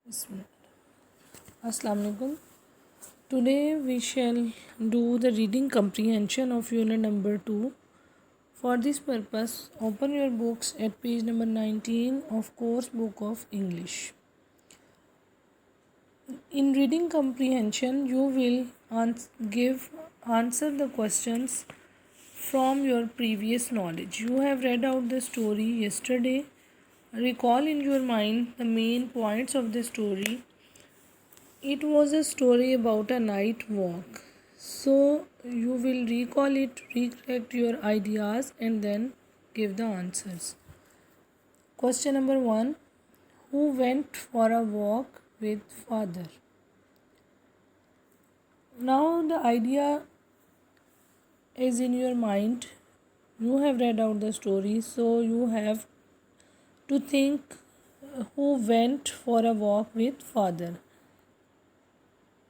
Assalamu alaikum. Today we shall do the reading comprehension of unit number 2. For this purpose, open your books at page number 19 of course book of English. In reading comprehension, you will answer the questions from your previous knowledge. You have read out the story yesterday. Recall in your mind the main points of the story. It was a story about a night walk. So you will recall it, recollect your ideas, and then give the answers. Question number 1. Who went for a walk with father? Now the idea is in your mind. You have read out the story, so you have to think who went for a walk with father.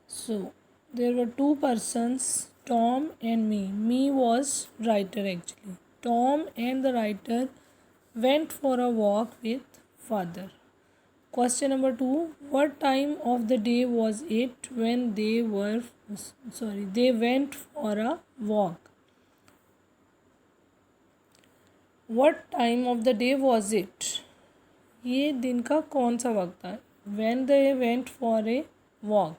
So there were two persons, Tom and me. Me was writer actually. Tom and the writer went for a walk with father. Question number 2. What time of the day was it when they went for a walk? What time of the day was it? ये दिन का कौन सा वक्त था? When they went for a walk.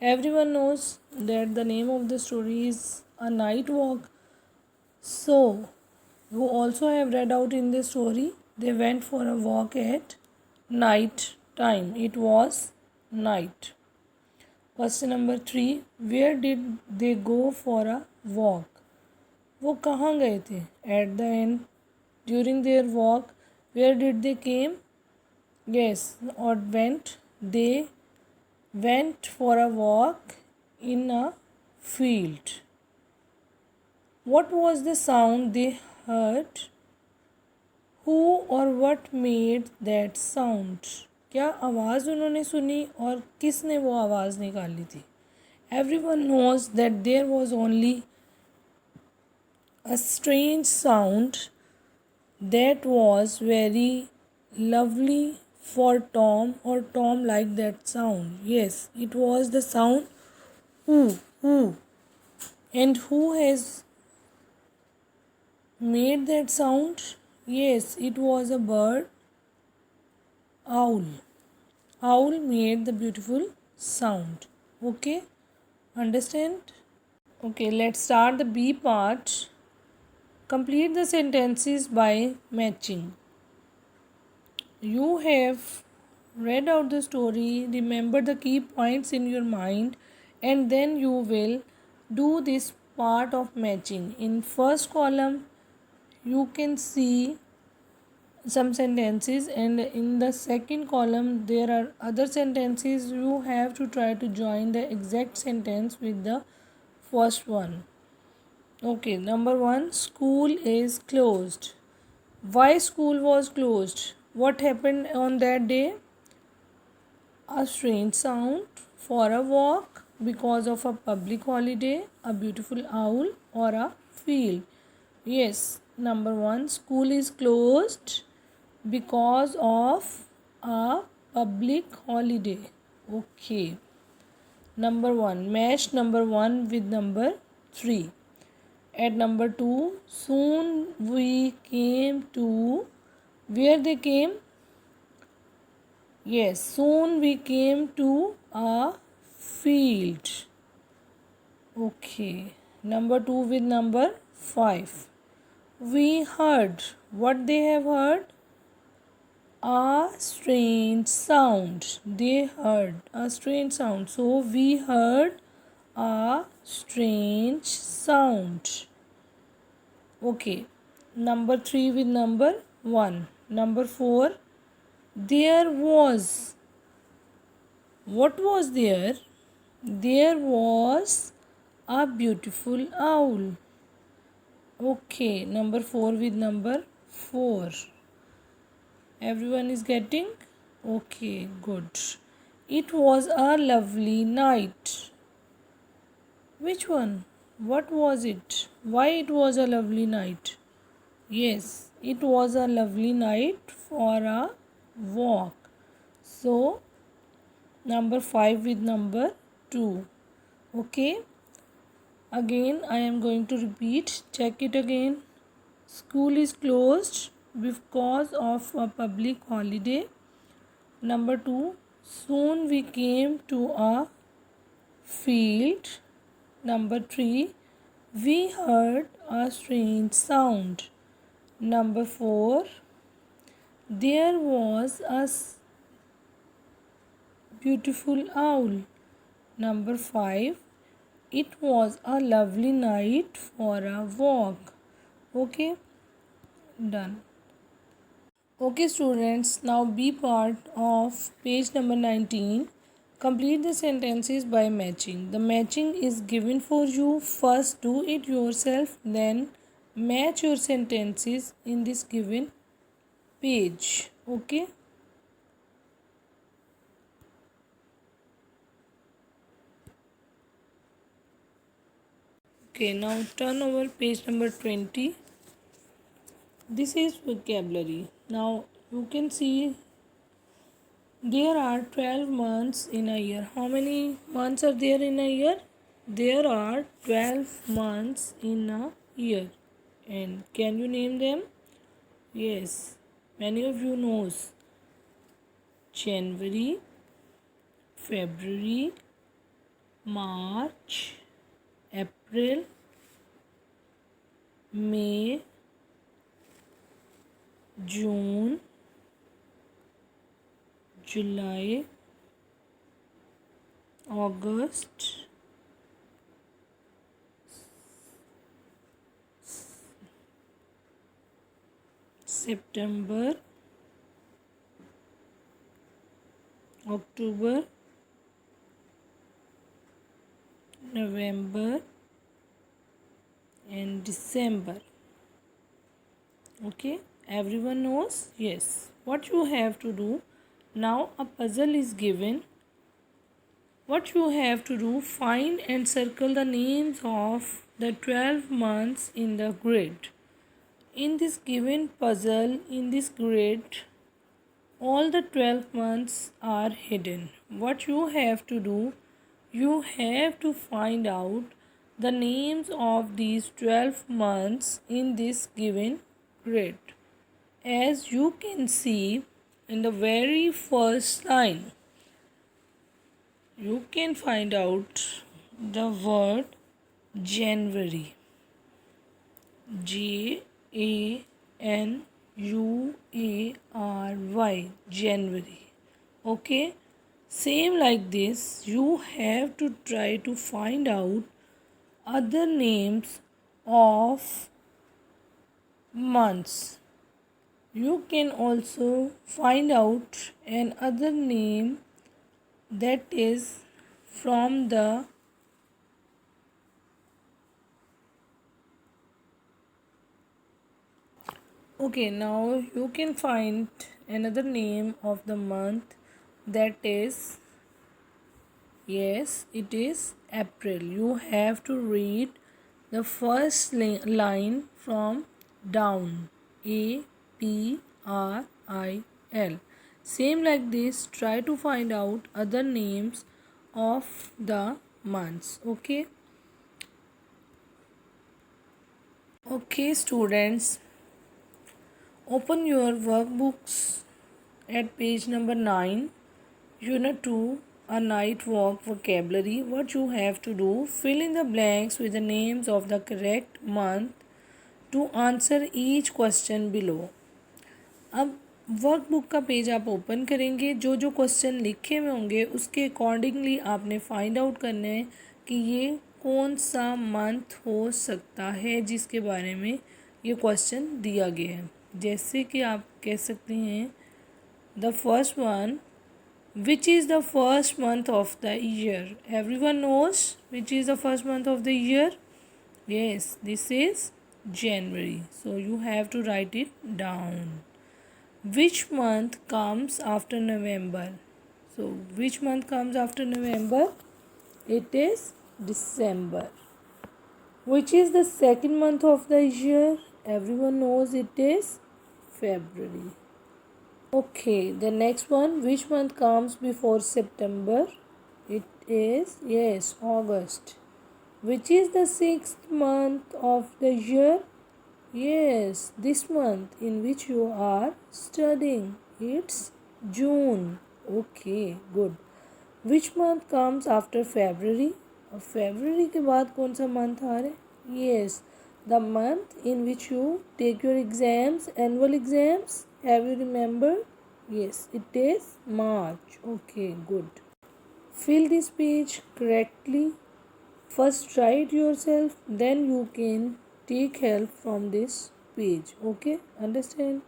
Everyone knows that the name of the story is A Night Walk. So, you also have read out in the story, they went for a walk at night time. It was night. Question number 3. Where did they go for a walk? वो कहाँ गए थे? At the end, during their walk, where did they came? Yes, or went. They went for a walk in a field. What was the sound they heard? Who or what made that sound? क्या आवाज़ उन्होंने सुनी और किसने वो आवाज़ निकाली थी? Everyone knows that there was only a strange sound that was very lovely for Tom, or Tom liked that sound. Yes, it was the sound who. And who has made that sound? Yes, it was a bird, owl. Owl made the beautiful sound. Okay, understand? Okay, let's start the B part. Complete the sentences by matching. You have read out the story, remember the key points in your mind, and then you will do this part of matching. In first column, you can see some sentences, and in the second column there are other sentences. You have to try to join the exact sentence with the first one. Okay, number 1, school is closed. Why school was closed? What happened on that day? A strange sound, for a walk, because of a public holiday, a beautiful owl, or a field. Yes, number 1, school is closed because of a public holiday. Okay. Number 1, match number 1 with number 3. At number 2, soon we came to, where they came? Yes, soon we came to a field. Okay. Number 2 with number 5. We heard. What they have heard? A strange sound. They heard a strange sound. So we heard a strange sound. Okay. Number 3 with number 1. Number 4. There was. What was there? There was a beautiful owl. Okay. Number 4 with number 4. Everyone is getting? Okay, good. It was a lovely night. Which one? What was it? Why it was a lovely night? Yes, it was a lovely night for a walk. So, number 5 with number 2. Okay, again I am going to repeat. Check it again. School is closed because of a public holiday. Number 2, soon we came to a field. Number 3, we heard a strange sound. Number 4, there was a beautiful owl. Number 5, it was a lovely night for a walk. Okay, done. Okay students, now be part of page number 19. Complete the sentences by matching. The matching is given for you. First do it yourself, then match your sentences in this given page. Okay. Okay, now turn over page number 20. This is vocabulary. Now you can see there are 12 months in a year. How many months are there in a year? There are 12 months in a year. And can you name them? Yes, many of you knows. January, February, March, April, May, June, July, August, September, October, November and December. Okay, everyone knows? Yes. What you have to do now, a puzzle is given. What you have to do, find and circle the names of the 12 months in the grid. In this given puzzle, in this grid, all the 12 months are hidden. What you have to do, you have to find out the names of these 12 months in this given grid. As you can see in the very first line, you can find out the word January. January. January. Okay. Same like this, you have to try to find out other names of months. You can also find out another name that is from the okay, now you can find another name of the month that is, yes, it is April. You have to read the first line from down. April. Same like this, try to find out other names of the months. Okay. Okay students, open your workbooks at page number 9, unit 2, a night walk vocabulary. What you have to do, fill in the blanks with the names of the correct month to answer each question below. अब workbook का page आप open करेंगे, जो जो question लिखे हुए होंगे उसके अकॉर्डिंगली आपने फाइंड आउट करना है कि ये कौन सा मंथ हो सकता है जिसके बारे में ये क्वेश्चन दिया गया है. जैसे कि आप कह सकते हैं the first one, which is the first month of the year? Everyone knows which is the first month of the year? Yes, this is January. So you have to write it down. Which month comes after November? So which month comes after November? It is December. Which is the second month of the year? Everyone knows it is February. Okay, the next one, which month comes before September? It is, yes, August. Which is the sixth month of the year? Yes, this month in which you are studying. It's June. Okay, good. Which month comes after February? और February के बाद कौन सा month आ रहा है? Yes, the month in which you take your exams, annual exams. Have you remembered? Yes, it is March. Okay, good. Fill this page correctly. First write yourself, then you can take help from this page. Okay, understand?